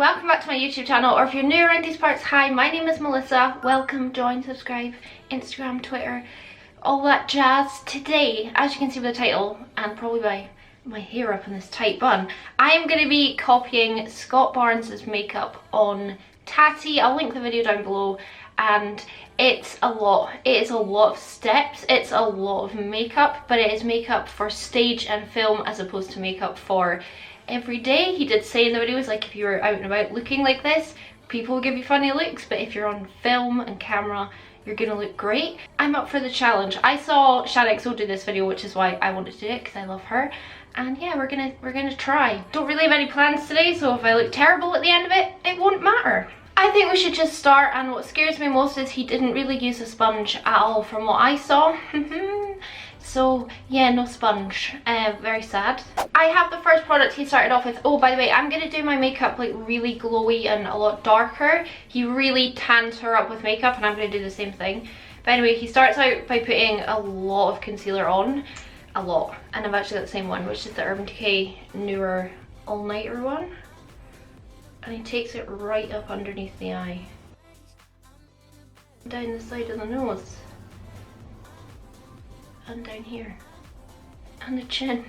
welcome back to my YouTube channel, or if you're new around these parts, hi, my name is Melissa. Welcome, join, subscribe, Instagram, Twitter, all that jazz. Today, as you can see by the title, and probably by my hair up in this tight bun, I am going to be copying Scott Barnes's makeup on Tati. I'll link the video down below, and it's a lot. It is a lot of steps, it's a lot of makeup, but it is makeup for stage and film as opposed to makeup for every day. He did say in the video, was like, if you were out and about looking like this, people will give you funny looks, but if you're on film and camera, you're gonna look great. I'm up for the challenge. I saw Shaanxo do this video, which is why I wanted to do it, because I love her. And yeah, we're gonna try. Don't really have any plans today, so if I look terrible at the end of it, it won't matter. I think we should just start, and what scares me most is he didn't really use a sponge at all from what I saw. So yeah, no sponge. Very sad. I have the first product he started off with. Oh, by the way, I'm going to do my makeup like really glowy and a lot darker. He really tans her up with makeup, and I'm going to do the same thing. But anyway, he starts out by putting a lot of concealer on. A lot. And I've actually got the same one, which is the Urban Decay newer All Nighter one. And he takes it right up underneath the eye. Down the side of the nose. And down here. And the chin.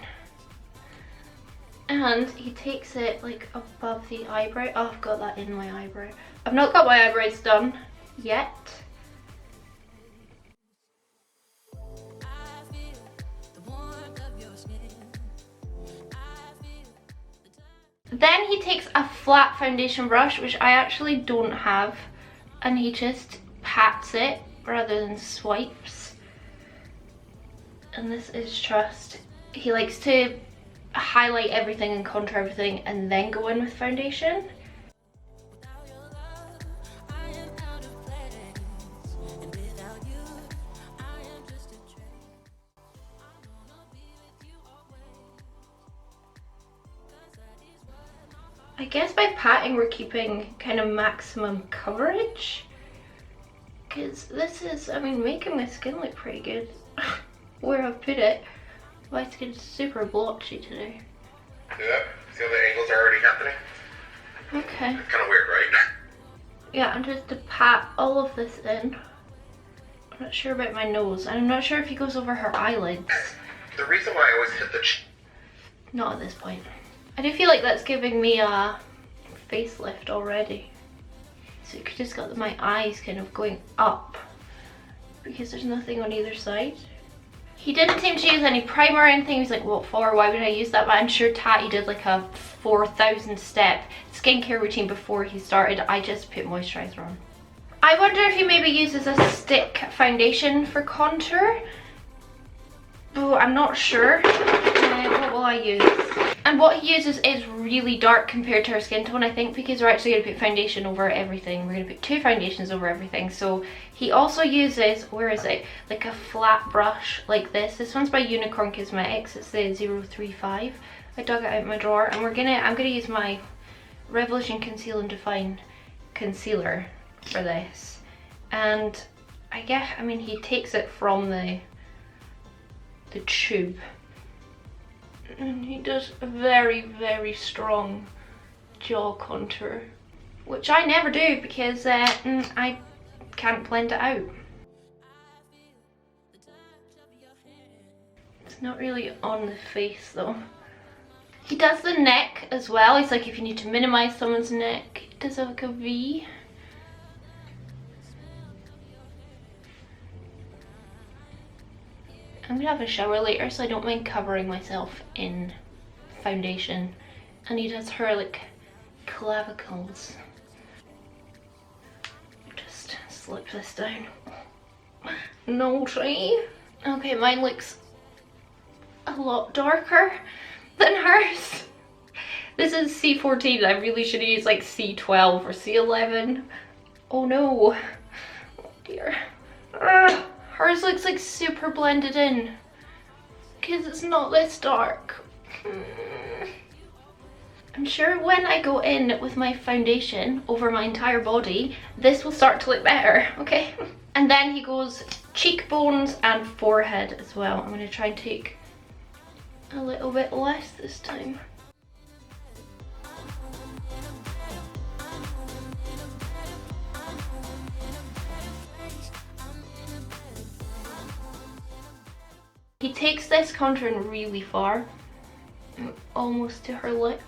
And he takes it like above the eyebrow. Oh, I've got that in my eyebrow. I've not got my eyebrows done yet. Then he takes a flat foundation brush, which I actually don't have, and he just pats it rather than swipes. And this is trust. He likes to highlight everything and contour everything and then go in with foundation. I guess by patting we're keeping kind of maximum coverage, because this is, I mean, making my skin look pretty good. Where I've put it, my skin's super blotchy today. Yeah, see how the angles are already happening? Okay. It's kind of weird, right? Yeah, and just to pat all of this in. I'm not sure about my nose, and I'm not sure if he goes over her eyelids. The reason why I always hit the not at this point. I do feel like that's giving me a facelift already. So you just got my eyes kind of going up, because there's nothing on either side. He didn't seem to use any primer or anything. He was like, what for? Why would I use that? But I'm sure Tati did like a 4,000 step skincare routine before he started. I just put moisturizer on. I wonder if he maybe uses a stick foundation for contour. Oh, I'm not sure. What will I use? And what he uses is really dark compared to her skin tone, I think, because we're actually going to put foundation over everything. We're going to put 2 foundations over everything. So he also uses, where is it? Like a flat brush like this. This one's by Unicorn Cosmetics. It's the 035. I dug it out of my drawer, and I'm gonna use my Revolution Conceal and Define concealer for this. And I guess, I mean, he takes it from the tube. And he does a very, very strong jaw contour, which I never do because I can't blend it out. It's not really on the face though. He does the neck as well. He's like, if you need to minimize someone's neck, he does like a V. I'm gonna have a shower later, so I don't mind covering myself in foundation. And he does her like clavicles. Just slip this down. Naughty. Okay, mine looks a lot darker than hers. This is C14. I really should have used like C12 or C11. Oh no. Oh dear. Ugh. Hers looks like super blended in, because it's not this dark. I'm sure when I go in with my foundation over my entire body, this will start to look better, okay? And then he goes cheekbones and forehead as well. I'm going to try and take a little bit less this time. He takes this contouring really far, almost to her lip.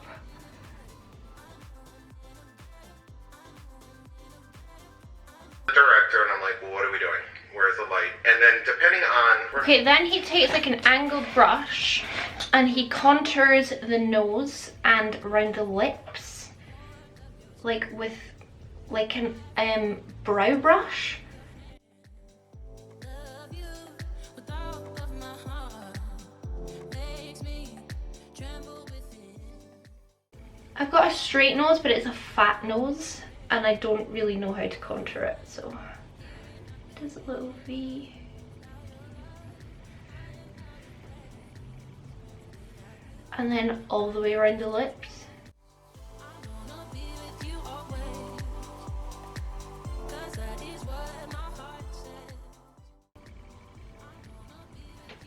The director, and I'm like, well, what are we doing? Where's the light? And then depending on... Okay, then he takes like an angled brush and he contours the nose and around the lips, like with like an brow brush. I've got a straight nose, but it's a fat nose, and I don't really know how to contour it, so does a little V. And then all the way around the lips.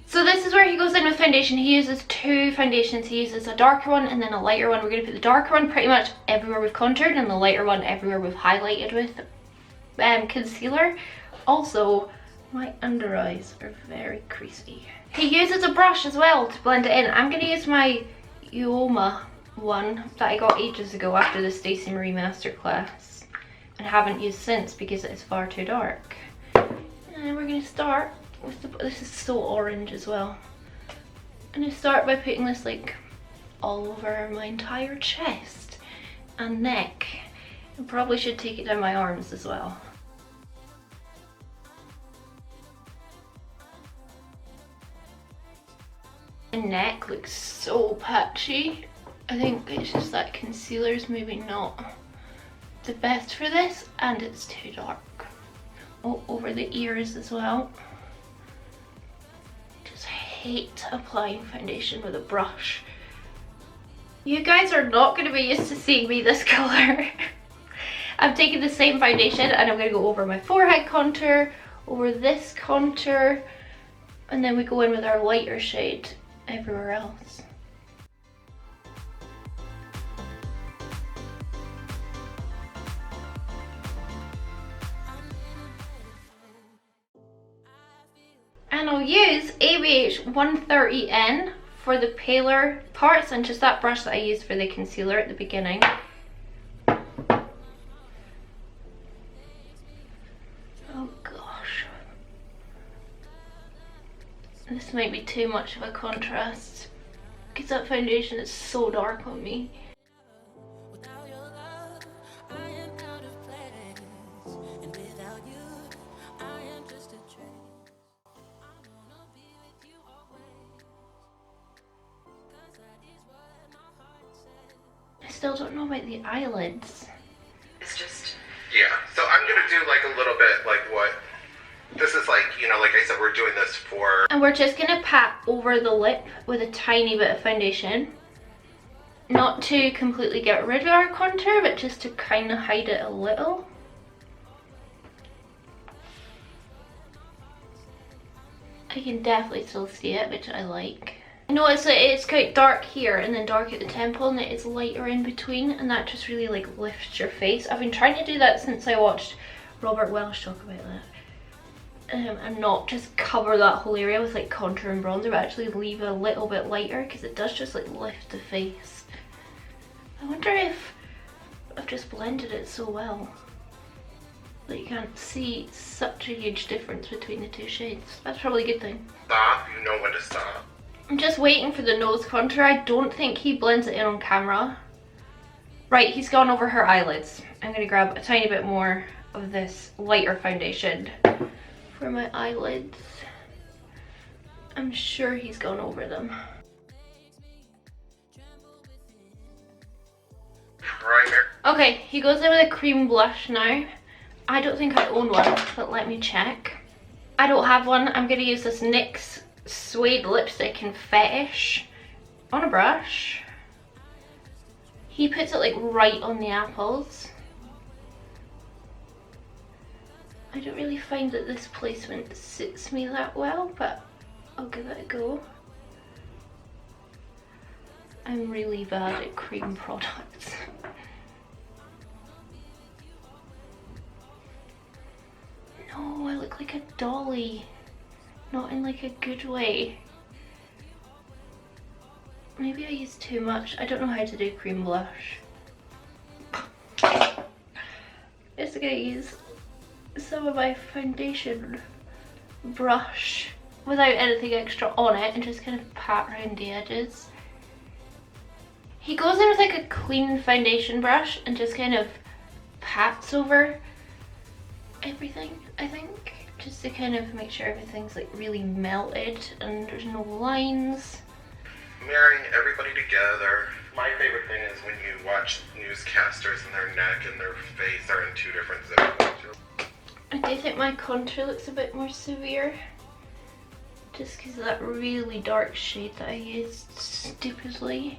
So this is where he goes in with foundation. He uses two foundations. He uses a darker one and then a lighter one. We're going to put the darker one pretty much everywhere we've contoured and the lighter one everywhere we've highlighted with concealer. Also, my under eyes are very creasy. He uses a brush as well to blend it in. I'm going to use my Uoma one that I got ages ago after the Stacey Marie masterclass and haven't used since because it is far too dark. And we're going to start with the, this is so orange as well. I'm going to start by putting this like all over my entire chest and neck. I probably should take it down my arms as well. My neck looks so patchy. I think it's just that concealer's maybe not the best for this, and it's too dark. Oh, over the ears as well. Just hate applying foundation with a brush. You guys are not going to be used to seeing me this color. I'm taking the same foundation and I'm going to go over my forehead contour, over this contour, and then we go in with our lighter shade everywhere else. And I'll use ABH 130N for the paler parts and just that brush that I used for the concealer at the beginning. Oh gosh. This might be too much of a contrast because that foundation is so dark on me. I still don't know about the eyelids. It's just... Yeah, so I'm gonna do like a little bit like what... This is like, you know, like I said, we're doing this for... And we're just gonna pat over the lip with a tiny bit of foundation. Not to completely get rid of our contour, but just to kind of hide it a little. I can definitely still see it, which I like. I notice that it's quite dark here and then dark at the temple, and it is lighter in between, and that just really like lifts your face. I've been trying to do that since I watched Robert Welsh talk about that. And not just cover that whole area with like contour and bronzer, but actually leave it a little bit lighter because it does just like lift the face. I wonder if I've just blended it so well that you can't see such a huge difference between the two shades. That's probably a good thing. Stop, you know when to stop. I'm just waiting for the nose contour. I don't think he blends it in on camera. Right, he's gone over her eyelids. I'm gonna grab a tiny bit more of this lighter foundation for my eyelids. I'm sure he's gone over them. Primer. Okay, he goes in with a cream blush now. I don't think I own one, but let me check. I don't have one. I'm gonna use this NYX Suede lipstick in Fetish on a brush. He puts it like right on the apples. I don't really find that this placement suits me that well, but I'll give it a go. I'm really bad at cream products. No, I look like a dolly. Not in like a good way. Maybe I used too much. I don't know how to do cream blush. Just gonna use some of my foundation brush without anything extra on it and just kind of pat around the edges. He goes in with like a clean foundation brush and just kind of pats over everything, I think, just to kind of make sure everything's like really melted and there's no lines. Marrying everybody together. My favorite thing is when you watch newscasters and their neck and their face are in two different zip codes. I do think my contour looks a bit more severe, just because of that really dark shade that I used stupidly.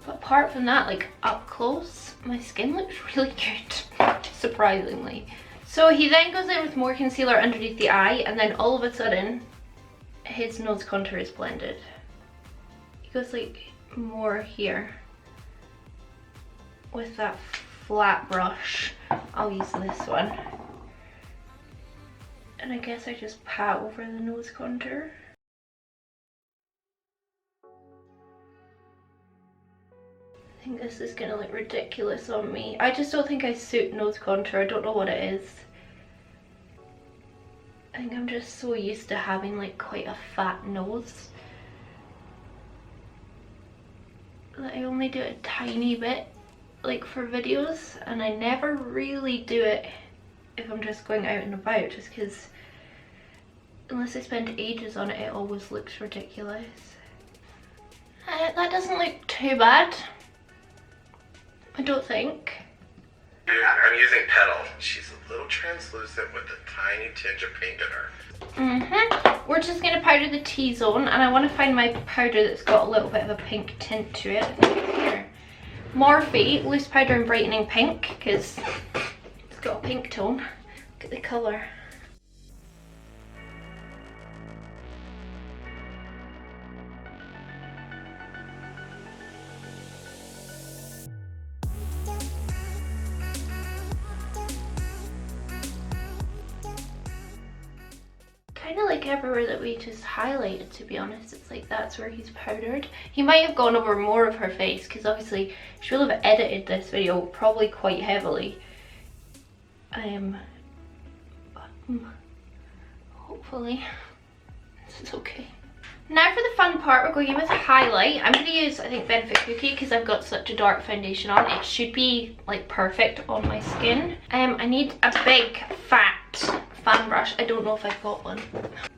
But apart from that, like up close, my skin looks really good, surprisingly. So he then goes in with more concealer underneath the eye, and then all of a sudden, his nose contour is blended. He goes like more here with that flat brush. I'll use this one. And I guess I just pat over the nose contour. I think this is gonna look ridiculous on me. I just don't think I suit nose contour. I don't know what it is. I think I'm just so used to having like quite a fat nose that I only do it a tiny bit like for videos, and I never really do it if I'm just going out and about, just because unless I spend ages on it, it always looks ridiculous. That doesn't look too bad, I don't think. I'm using Petal. She's a little translucent with a tiny tinge of pink in her. We're just going to powder the T-zone, and I want to find my powder that's got a little bit of a pink tint to it. I think it's here. Morphe Loose Powder and Brightening Pink, because it's got a pink tone. Look at the colour. Kind of like everywhere that we just highlighted, to be honest. It's like that's where he's powdered. He might have gone over more of her face, because obviously she will have edited this video probably quite heavily. Hopefully this is okay. Now for the fun part, we're going in with a highlight. I'm going to use, I think, Benefit Cookie, because I've got such a dark foundation on. It should be like perfect on my skin. I need a big fat fan brush. I don't know if I've got one.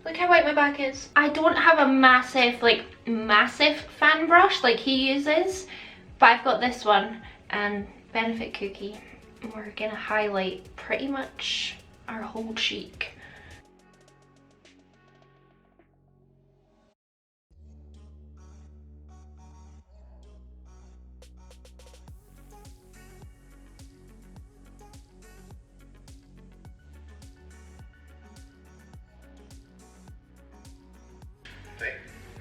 Look how white my back is. I don't have a massive fan brush like he uses, but I've got this one and Benefit Cookie. We're gonna highlight pretty much our whole cheek.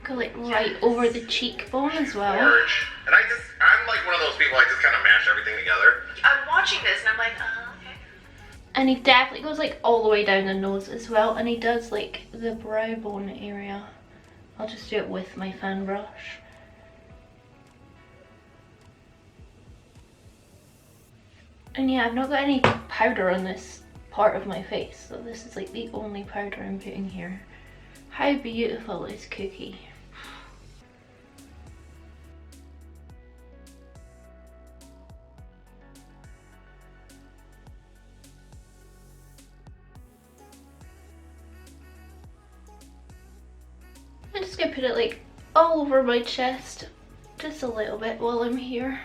Go like right over the cheekbone as well. Orange. And I'm like one of those people, I just kind of mash everything together. I'm watching this and I'm like, okay. And he definitely goes like all the way down the nose as well, and he does like the brow bone area. I'll just do it with my fan brush. And yeah, I've not got any powder on this part of my face, so this is like the only powder I'm putting here. How beautiful is Cookie? I'm just gonna put it like all over my chest, just a little bit while I'm here.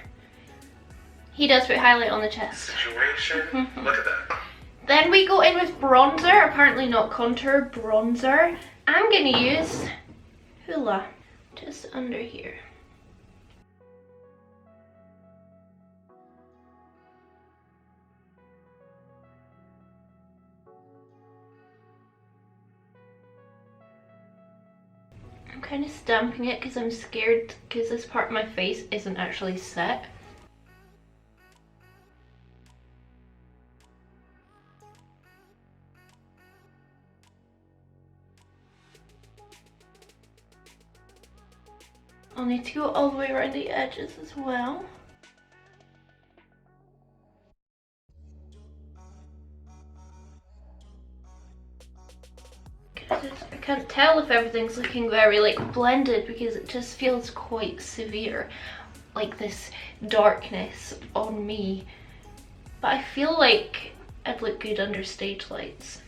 He does put highlight on the chest. Situation. Look at that. Then we go in with bronzer, apparently not contour, bronzer. I'm gonna use Hoola, just under here. I'm kind of stamping it because I'm scared, because this part of my face isn't actually set. I'll need to go all the way around the edges as well. I can't tell if everything's looking very like blended because it just feels quite severe, like this darkness on me. But I feel like I'd look good under stage lights.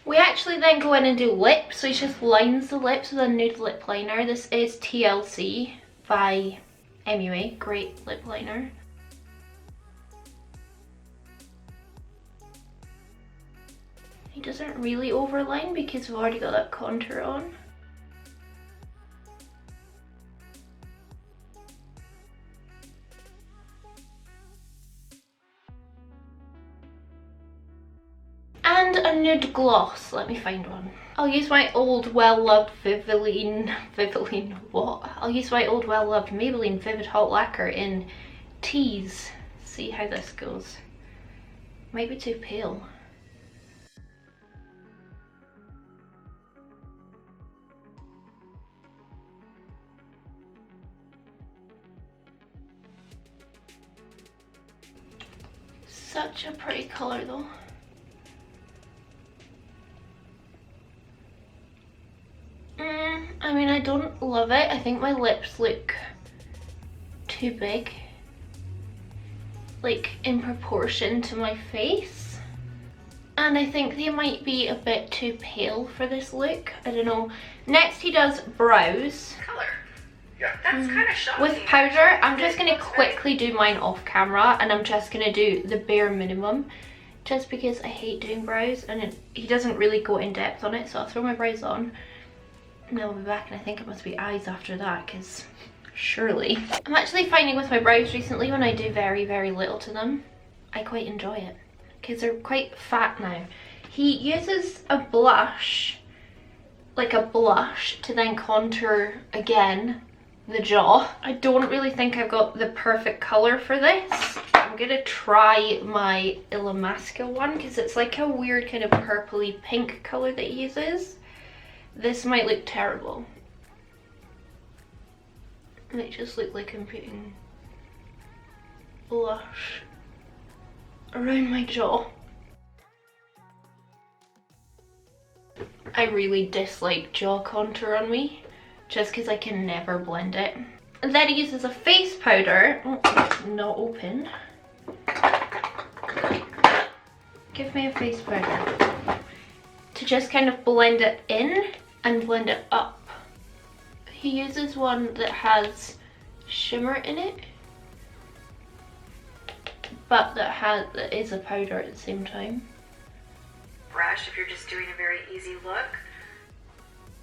We actually then go in and do lips, so he just lines the lips with a nude lip liner. This is TLC by MUA, great lip liner. He doesn't really overline because we've already got that contour on. And a nude gloss, let me find one. I'll use my old well-loved I'll use my old well-loved Maybelline Vivid Hot Lacquer in Tease. See how this goes. Might be too pale. Such a pretty colour though. I mean, I don't love it. I think my lips look too big, like in proportion to my face. And I think they might be a bit too pale for this look. I don't know. Next he does brows. Color. Yeah. That's kind of shocking. With powder, I'm just going to quickly do mine off camera, and I'm just going to do the bare minimum. Just because I hate doing brows, and he doesn't really go in depth on it, so I'll throw my brows on. And then I'll be back, and I think it must be eyes after that, because surely. I'm actually finding with my brows recently, when I do very, very little to them, I quite enjoy it. Because they're quite fat now. He uses a blush, like a blush, to then contour again the jaw. I don't really think I've got the perfect colour for this. I'm going to try my Illamasqua one, because it's like a weird kind of purpley pink colour that he uses. This might look terrible. It might just look like I'm putting blush around my jaw. I really dislike jaw contour on me, just because I can never blend it. And then he uses a face powder. Oh, it's not open. Give me a face powder. To just kind of blend it in and blend it up. He uses one that has shimmer in it, but that is a powder at the same time. Brush if you're just doing a very easy look.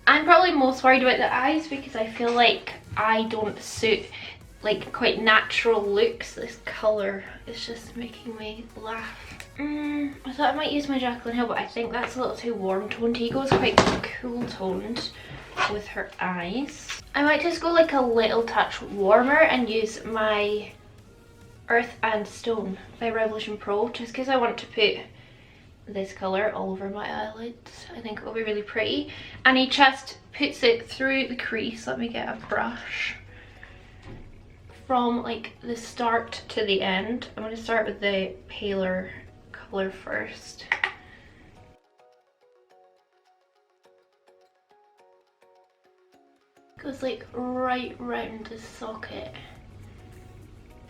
I'm probably most worried about the eyes because I feel like I don't suit like quite natural looks. This colour is just making me laugh. I thought I might use my Jaclyn Hill, but I think that's a little too warm toned. He goes quite cool toned with her eyes. I might just go like a little touch warmer and use my Earth and Stone by Revolution Pro, just because I want to put this colour all over my eyelids. I think it will be really pretty. And he just puts it through the crease. Let me get a brush. From like the start to the end. I'm going to start with the paler colour first. Goes like right round the socket.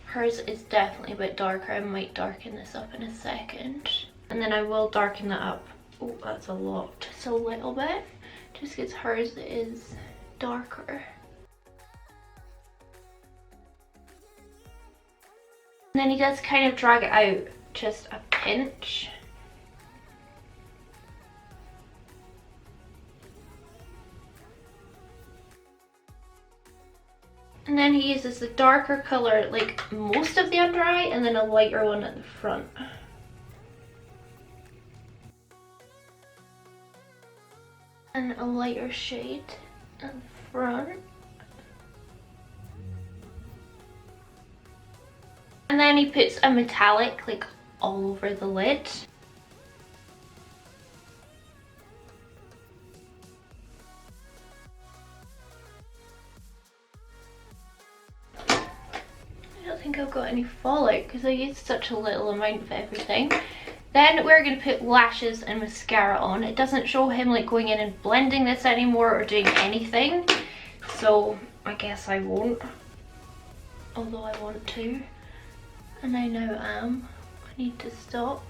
Hers is definitely a bit darker. I might darken this up in a second. And then I will darken that up. Oh, that's a lot. Just a little bit. Just because hers is darker. And then he does kind of drag it out just a pinch. And then he uses the darker colour like most of the under eye and then a lighter one at the front. And a lighter shade at the front. And then he puts a metallic like all over the lid. got any fallout because I used such a little amount of everything. Then we're going to put lashes and mascara on. It doesn't show him like going in and blending this anymore or doing anything, so I guess I won't, although I want to, and I now am. I need to stop.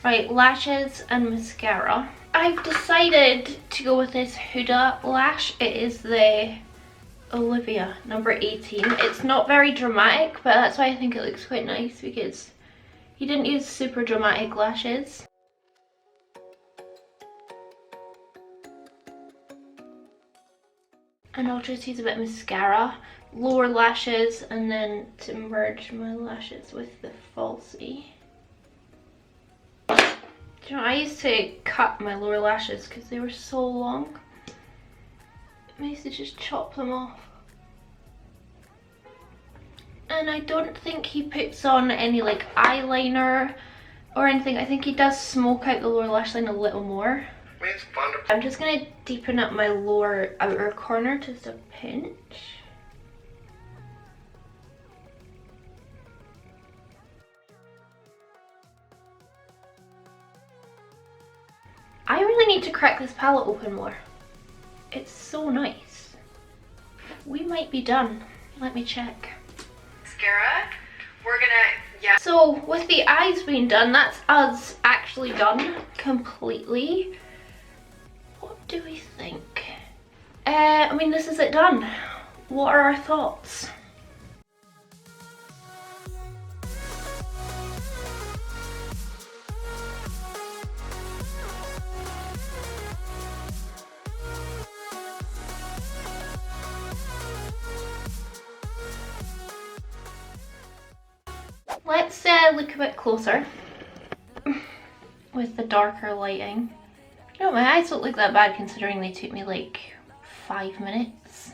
Right, lashes and mascara. I've decided to go with this Huda lash. It is the Olivia number 18. It's not very dramatic, but that's why I think it looks quite nice, because he didn't use super dramatic lashes. And I'll just use a bit of mascara, lower lashes, and then to merge my lashes with the falsie. Do you know, I used to cut my lower lashes because they were so long. I used to just chop them off. And I don't think he puts on any like eyeliner or anything. I think he does smoke out the lower lash line a little more. I mean, it's fun to... I'm just going to deepen up my lower outer corner just a pinch. I really need to crack this palette open more. It's so nice. We might be done. Let me check. Mascara. We're gonna, So with the eyes being done, that's us actually done completely. What do we think? I mean, this is it done. What are our thoughts? Let's look a bit closer with the darker lighting. You know, my eyes don't look that bad considering they took me like 5 minutes.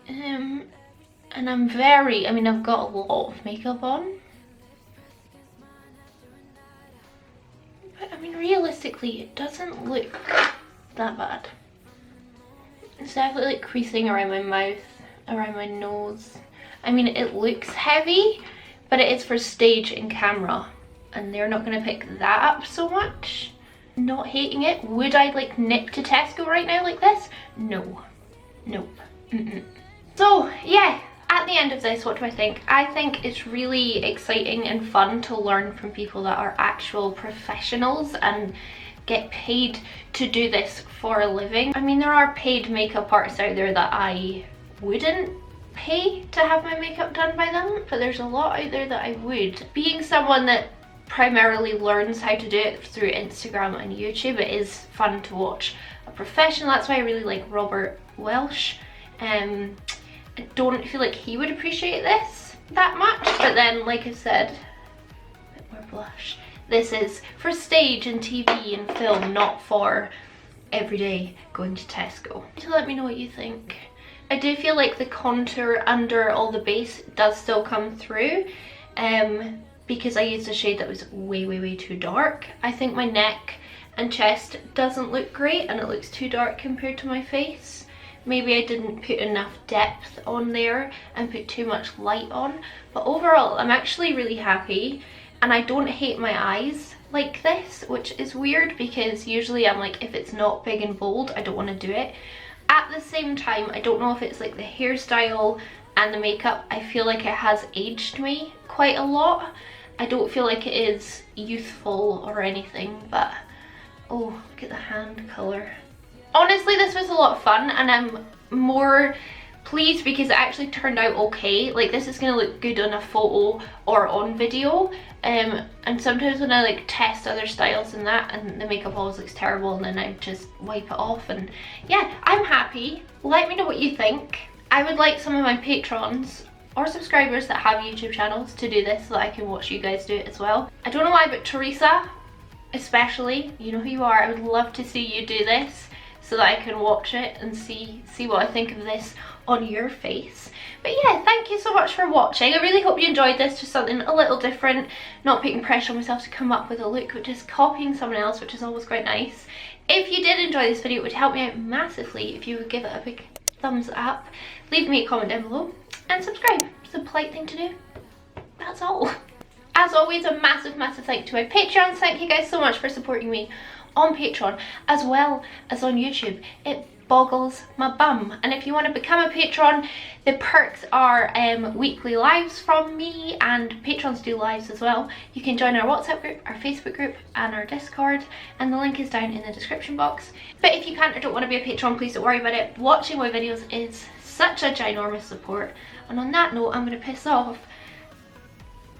And I've got a lot of makeup on. But I mean, realistically, it doesn't look that bad. It's definitely like creasing around my mouth, around my nose. I mean, it looks heavy, but it is for stage and camera, and they're not going to pick that up so much. Not hating it. Would I like nip to Tesco right now like this? No. Nope. So yeah, at the end of this, what do I think? I think it's really exciting and fun to learn from people that are actual professionals and get paid to do this for a living. I mean, there are paid makeup artists out there that I wouldn't pay to have my makeup done by them, but there's a lot out there that I would. Being someone that primarily learns how to do it through Instagram and YouTube, it is fun to watch a professional. That's why I really like Robert Welsh. I don't feel like he would appreciate this that much, but then like I said, a bit more blush. This is for stage and TV and film, not for everyday going to Tesco. So let me know what you think. I do feel like the contour under all the base does still come through, because I used a shade that was way too dark. I think my neck and chest doesn't look great and it looks too dark compared to my face. Maybe I didn't put enough depth on there and put too much light on, but overall I'm actually really happy, and I don't hate my eyes like this, which is weird because usually I'm like, if it's not big and bold, I don't want to do it. At the same time, I don't know if it's like the hairstyle and the makeup, I feel like it has aged me quite a lot. I don't feel like it is youthful or anything, but oh, look at the hand colour. Honestly, this was a lot of fun, and I'm more pleased because it actually turned out okay. Like, this is going to look good on a photo or on video, and sometimes when I like test other styles and that, and the makeup always looks terrible, and then I just wipe it off. And yeah, I'm happy. Let me know what you think. I would like some of my patrons or subscribers that have YouTube channels to do this so that I can watch you guys do it as well. I don't know why, but Teresa especially, you know who you are, I would love to see you do this so that I can watch it and see what I think of this on your face. But yeah, thank you so much for watching. I really hope you enjoyed this, just something a little different, not putting pressure on myself to come up with a look, but just copying someone else, which is always quite nice. If you did enjoy this video, it would help me out massively if you would give it a big thumbs up, leave me a comment down below, and subscribe. It's a polite thing to do. That's all. As always, a massive thank you to my Patreons. Thank you guys so much for supporting me on Patreon as well as on YouTube. It boggles my bum. And if you want to become a patron, the perks are weekly lives from me, and patrons do lives as well. You can join our WhatsApp group, our Facebook group and our Discord, and the link is down in the description box. But if you can't or don't want to be a patron, please don't worry about it. Watching my videos is such a ginormous support. And on that note, I'm going to piss off.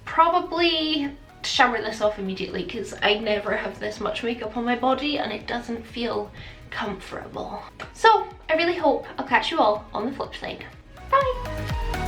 Probably shower this off immediately because I never have this much makeup on my body and it doesn't feel comfortable. So I really hope I'll catch you all on the flip side. Bye!